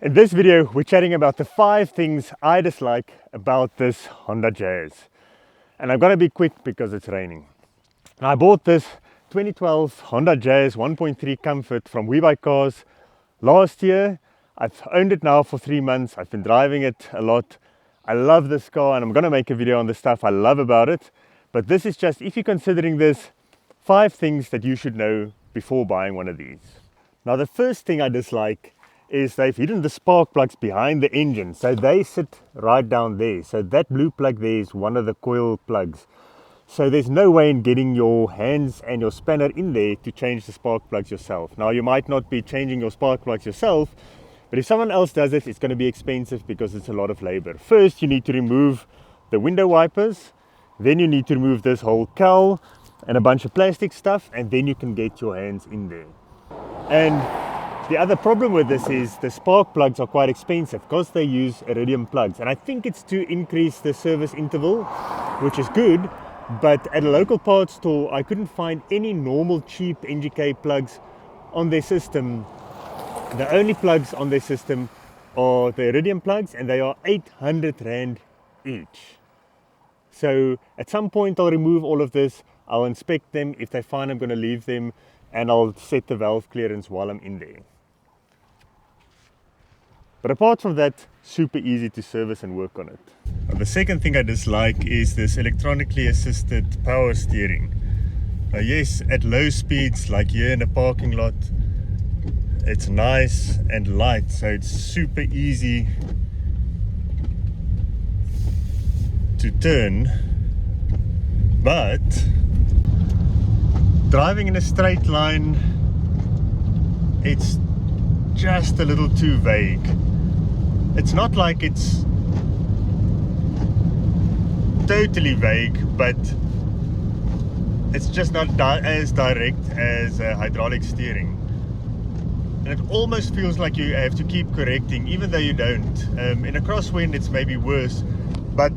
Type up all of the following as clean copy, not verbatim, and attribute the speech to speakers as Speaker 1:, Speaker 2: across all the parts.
Speaker 1: In this video, we're chatting about the 5 things I dislike about this Honda Jazz. And I'm gonna be quick because it's raining. I bought this 2012 Honda Jazz 1.3 Comfort from WeBuyCars last year. I've owned it now for 3 months. I've been driving it a lot. I love this car and I'm gonna make a video on the stuff I love about it. But this is just, if you're considering this, 5 things that you should know before buying one of these. Now the first thing I dislike is they've hidden the spark plugs behind the engine, so they sit right down there. So that blue plug there is one of the coil plugs, so there's no way in getting your hands and your spanner in there to change the spark plugs yourself. Now you might not be changing your spark plugs yourself, but if someone else does it, it's going to be expensive because it's a lot of labor. First you need to remove the window wipers, then you need to remove this whole cowl and a bunch of plastic stuff, and then you can get your hands in there. And the other problem with this is the spark plugs are quite expensive because they use iridium plugs, and I think it's to increase the service interval, which is good, but at a local parts store I couldn't find any normal cheap NGK plugs on their system. The only plugs on their system are the iridium plugs, and they are 800 Rand each. So at some point I'll remove all of this, I'll inspect them. If they're fine, I'm going to leave them, and I'll set the valve clearance while I'm in there. But apart from that, super easy to service and work on it. Now, the second thing I dislike is this electronically assisted power steering. Yes, at low speeds, like here in a parking lot, it's nice and light, so it's super easy to turn. But driving in a straight line, it's just a little too vague. It's not like it's totally vague, but it's just not as direct as hydraulic steering. And it almost feels like you have to keep correcting, even though you don't. In a crosswind it's maybe worse, but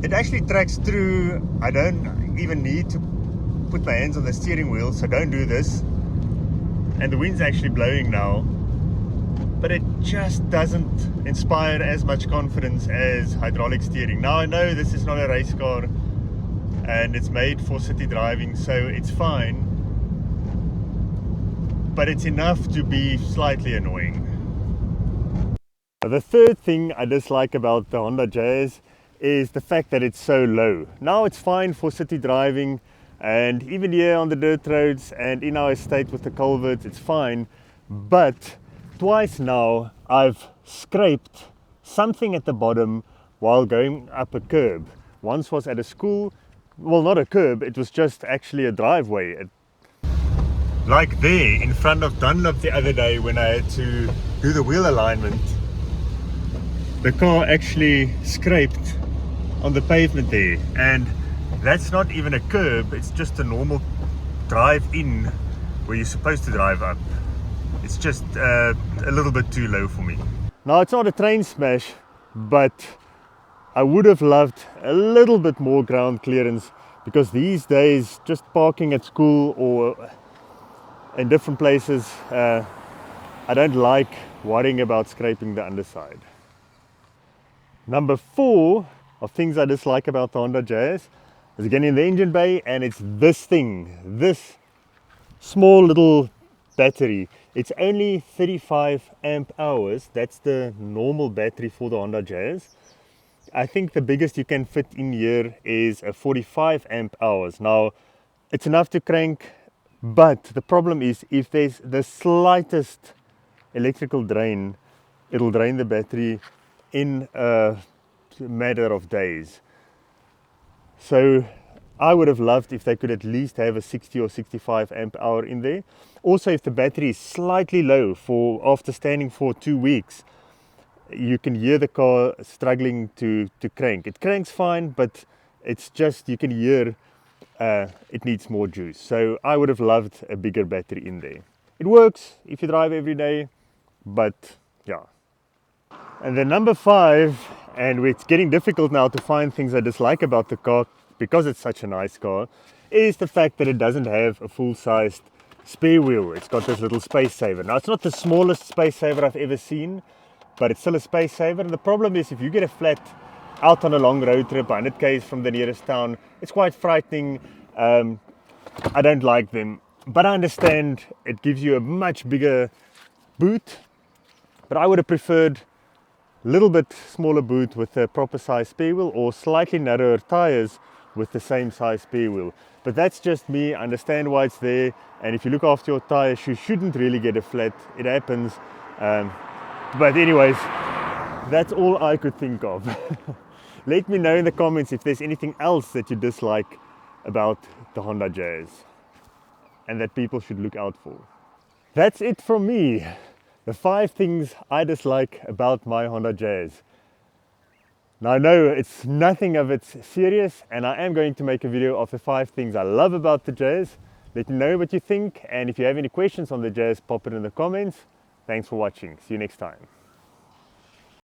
Speaker 1: it actually tracks through. I don't even need to put my hands on the steering wheel, so don't do this. And the wind's actually blowing now, but it just doesn't inspire as much confidence as hydraulic steering. Now I know this is not a race car and it's made for city driving, so it's fine, but it's enough to be slightly annoying. The third thing I dislike about the Honda Jazz is the fact that it's so low. Now it's fine for city driving, and even here on the dirt roads and in our estate with the culverts, it's fine, but twice now I've scraped something at the bottom while going up a curb. Once was at a school, well, not a curb, it was just actually a driveway. Like there in front of Dunlop the other day when I had to do the wheel alignment, the car actually scraped on the pavement there, and that's not even a curb, it's just a normal drive-in where you're supposed to drive up. It's just a little bit too low for me. Now it's not a train smash, but I would have loved a little bit more ground clearance, because these days just parking at school or in different places, I don't like worrying about scraping the underside. Number 4 of things I dislike about the Honda Jazz is again in the engine bay, and it's this thing, this small little battery. It's only 35 amp hours. That's the normal battery for the Honda Jazz. I think the biggest you can fit in here is a 45 amp hours. Now it's enough to crank, but the problem is if there's the slightest electrical drain, it'll drain the battery in a matter of days. So I would have loved if they could at least have a 60 or 65 amp hour in there. Also, if the battery is slightly low after standing for 2 weeks, you can hear the car struggling to crank. It cranks fine, but it's just, you can hear it needs more juice. So I would have loved a bigger battery in there. It works if you drive every day, but yeah. And then number 5, and it's getting difficult now to find things I dislike about the car because it's such a nice car, is the fact that it doesn't have a full-sized spare wheel. It's got this little space saver. Now it's not the smallest space saver I've ever seen, but it's still a space saver. And the problem is, if you get a flat out on a long road trip, 100 k's from the nearest town, it's quite frightening. I don't like them, but I understand it gives you a much bigger boot. But I would have preferred a little bit smaller boot with a proper size spare wheel, or slightly narrower tires with the same size spare wheel. But that's just me. I understand why it's there, and if you look after your tires, you shouldn't really get a flat. It happens. But anyways, that's all I could think of. Let me know in the comments if there's anything else that you dislike about the Honda Jazz and that people should look out for. That's it from me. The 5 things I dislike about my Honda Jazz. Now I know it's nothing of it's serious, and I am going to make a video of the 5 things I love about the Jazz. Let me know what you think, and if you have any questions on the Jazz, pop it in the comments. Thanks for watching. See you next time.